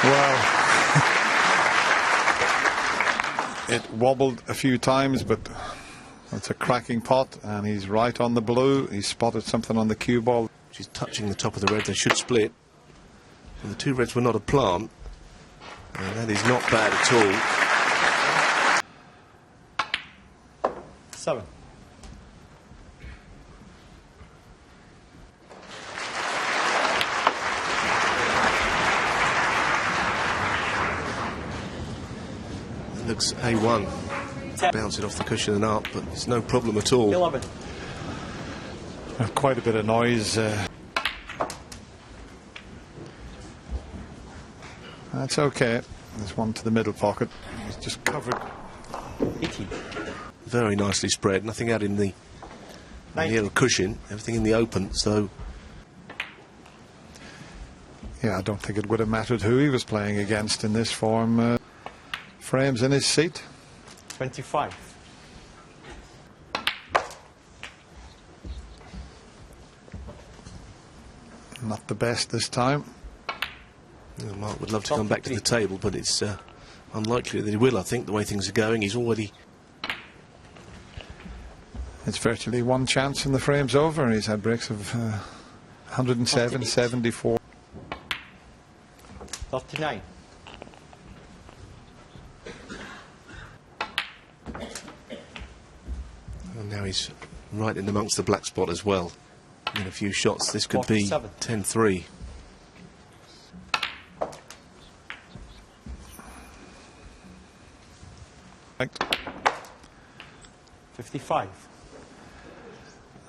Well, it wobbled a few times, but it's a cracking pot, and he's right on the blue. He's spotted something on the cue ball. She's touching the top of the red. They should split. And the two reds were not a plant. And that is not bad at all. 7. It looks A1. 10. Bounce it off the cushion and up, but it's no problem at all. 11. Quite a bit of noise. That's okay. There's one to the middle pocket. He's just covered. 18. Very nicely spread. Nothing out in the yellow cushion. Everything in the open. So Yeah, I don't think it would have mattered who he was playing against in this form. Frames in his seat. 25. Not the best this time. Yeah, Mark would love to come back to the table, but it's unlikely that he will. I think the way things are going, he's already. It's virtually one chance and the frame's over. He's had breaks of 107, 74. 39. And now he's right in amongst the black spot as well. In a few shots, this could 47. be 10-3. Right. 55.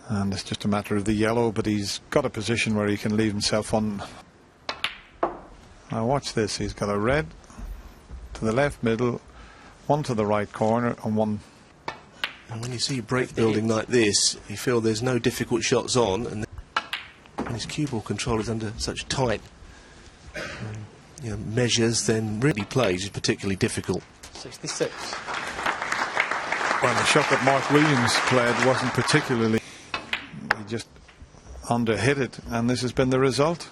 And it's just a matter of the yellow, but he's got a position where he can leave himself on. Now watch this, he's got a red to the left middle, one to the right corner, and one. And when you see break building like this, you feel there's no difficult shots on, and when his cue ball control is under such tight measures, then really plays is particularly difficult. 66. Well, the shot that Mark Williams played wasn't particularly. He just underhit it, and this has been the result.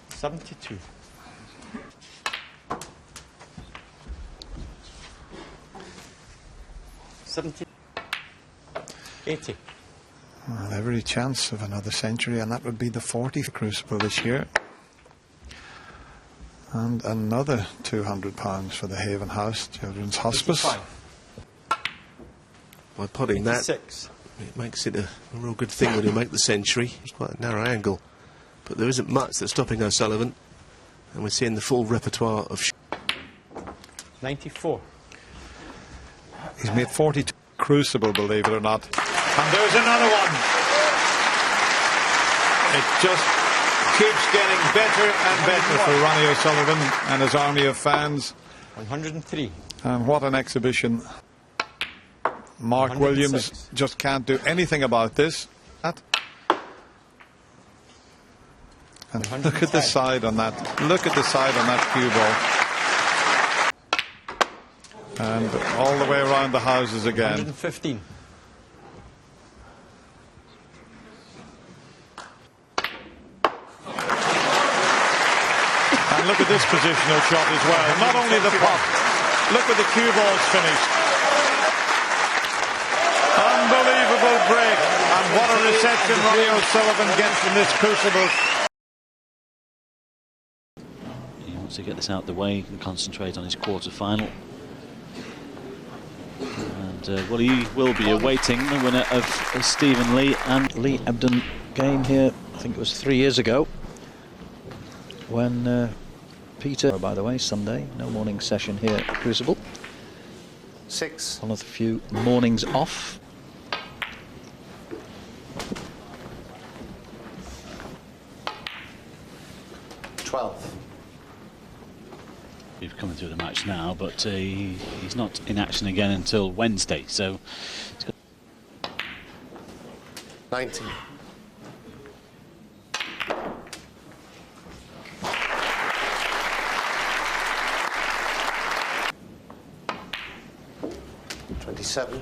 72. 70. 80. Well, every chance of another century, and that would be the 40th Crucible this year. And another £200 for the Haven House Children's Hospice. 85. By putting that, 86. it makes it a real good thing when you make the century. It's quite a narrow angle, but there isn't much that's stopping O'Sullivan, and we're seeing the full repertoire of 94. He's made 42 Crucible, believe it or not. And there's another one. It just keeps getting better and better for Ronnie O'Sullivan and his army of fans. 103. And what an exhibition. Mark 106. Williams just can't do anything about this. And look at the side on that. Look at the side on that cue ball. And all the way around the houses again. 115. And look at this positional shot as well. Not only the pot, look at the cue balls finished. Unbelievable break. And what a reception Ronnie O'Sullivan gets in this Crucible. He wants to get this out the way and concentrate on his quarter-final. And well, he will be awaiting the winner of Stephen Lee and Lee Ebden game here. I think it was 3 years ago when Peter, by the way, Sunday, no morning session here at Crucible. 6. One of the few mornings off. He's coming through the match now, but he's not in action again until Wednesday, so 19. $27.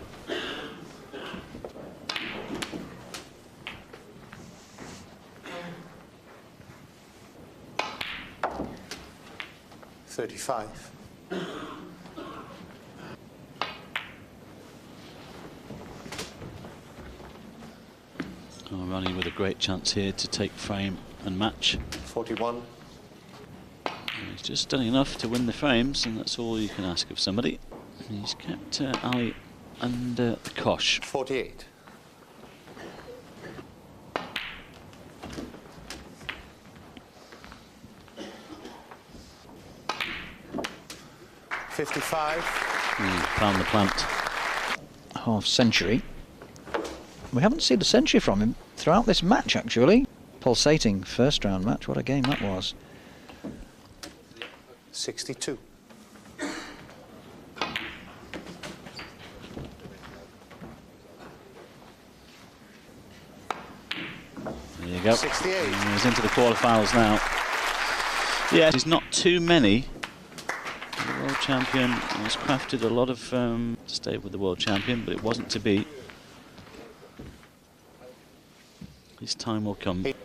35. Ronnie with a great chance here to take frame and match. 41. He's just done enough to win the frames, and that's all you can ask of somebody. He's kept Ali under the cosh. 48. Found the plant. Half century. We haven't seen a century from him throughout this match, actually. Pulsating first round match. What a game that was. 62. There you go. 68. And he's into the quarterfinals now. Yeah, there's not too many. The world champion has crafted a lot of to stay with the world champion, but it wasn't to be. His time will come, but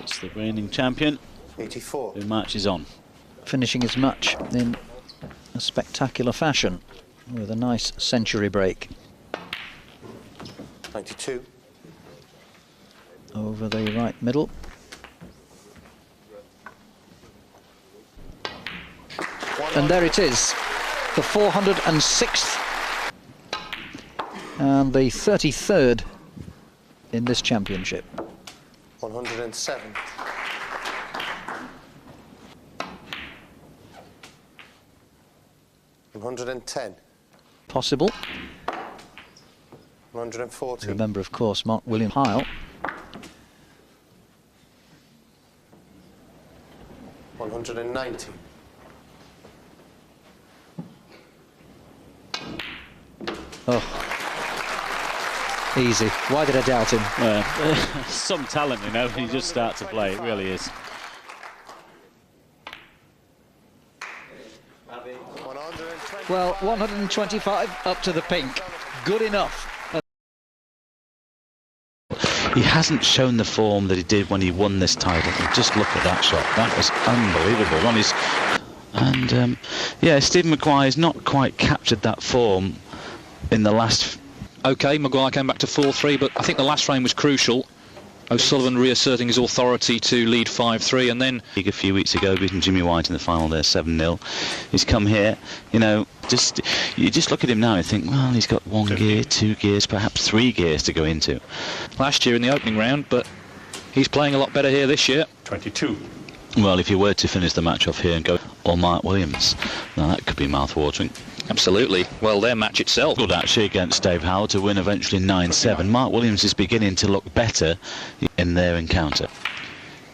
it's the reigning champion 84. who marches on. Finishing his match in a spectacular fashion with a nice century break. 92. Over the right middle. And there it is, the 406th and the 33rd in this championship. 107. 110. Possible. 140. Remember, of course, Mark William Hyle. 190. Oh, easy. Why did I doubt him? Some talent, you know, you just start to play, it really is. 120. Well, 125 up to the pink. Good enough. He hasn't shown the form that he did when he won this title. And just look at that shot. That was unbelievable. Ronnie's... And, yeah, Stephen Maguire's not quite captured that form in the last... OK, Maguire came back to 4-3, but I think the last frame was crucial. O'Sullivan reasserting his authority to lead 5-3, and then... A few weeks ago, beating Jimmy White in the final there, 7-0. He's come here, you know, you just look at him now and think, well, he's got 1 gear, 2 gears, perhaps 3 gears to go into. Last year in the opening round, but he's playing a lot better here this year. 22. Well, if you were to finish the match off here and go, or Mark Williams, now that could be mouth-watering. Absolutely. Well, their match itself. Good actually against Dave Howell to win eventually 9-7. Mark Williams is beginning to look better in their encounter.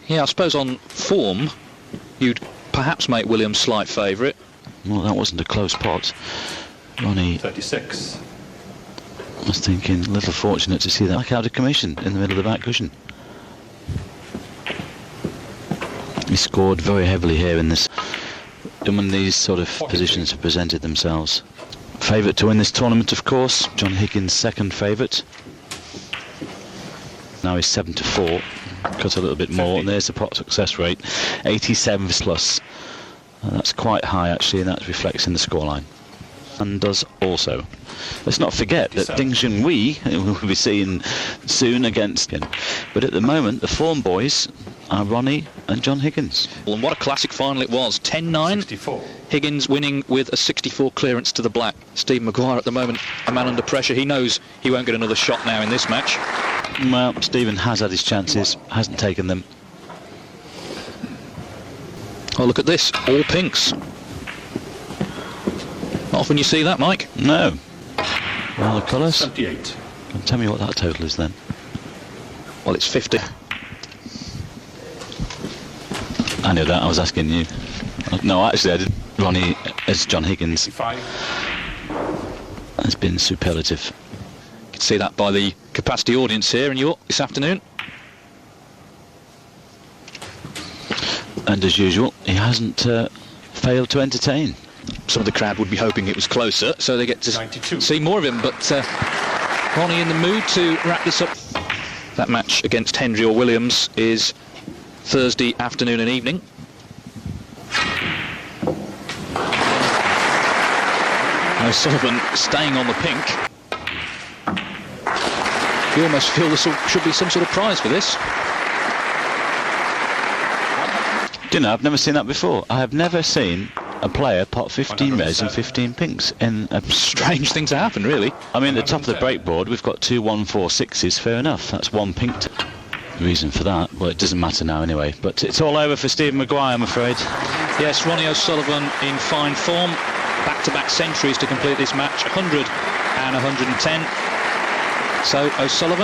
Yeah, I suppose on form, you'd perhaps make Williams slight favourite. Well, that wasn't a close pot. Ronnie 36. was thinking, a little fortunate to see that back out of commission in the middle of the back cushion. He scored very heavily here in this, and when these sort of positions have presented themselves. Favourite to win this tournament, of course, John Higgins' second favourite. Now he's 7-4, cut a little bit more, and there's the pot success rate, 87 plus. That's quite high actually, and that reflects in the scoreline. And does also. Let's not forget that Ding Junhui will be seen soon against him. But at the moment, the form boys are Ronnie and John Higgins. And what a classic final it was. 10-9. 64. Higgins winning with a 64 clearance to the black. Steve Maguire at the moment, a man under pressure. He knows he won't get another shot now in this match. Well, Stephen has had his chances, hasn't taken them. Oh, look at this. All pinks. Not often you see that, Mike. No. Well, the colours. 78. Tell me what that total is then. Well, it's 50. I knew that, I was asking you. No, actually I did. Ronnie as John Higgins 65. has been superlative. You can see that by the capacity audience here in York this afternoon. And as usual, he hasn't failed to entertain. Some of the crowd would be hoping it was closer, so they get to 92. see more of him, but Ronnie in the mood to wrap this up. That match against Hendry or Williams is Thursday afternoon and evening. O'Sullivan staying on the pink. You almost feel this should be some sort of prize for this. Do you know, I've never seen that before. I have never seen a player pot 15 reds and 15 pinks in a... Strange thing to happen, really. I mean, at the top of the break board, we've got 2 1-4-6s, fair enough. That's 1 pink. Reason for that, well, it doesn't matter now anyway. But it's all over for Stephen Maguire, I'm afraid. Yes, Ronnie O'Sullivan in fine form. Back-to-back centuries to complete this match, 100 and 110. So O'Sullivan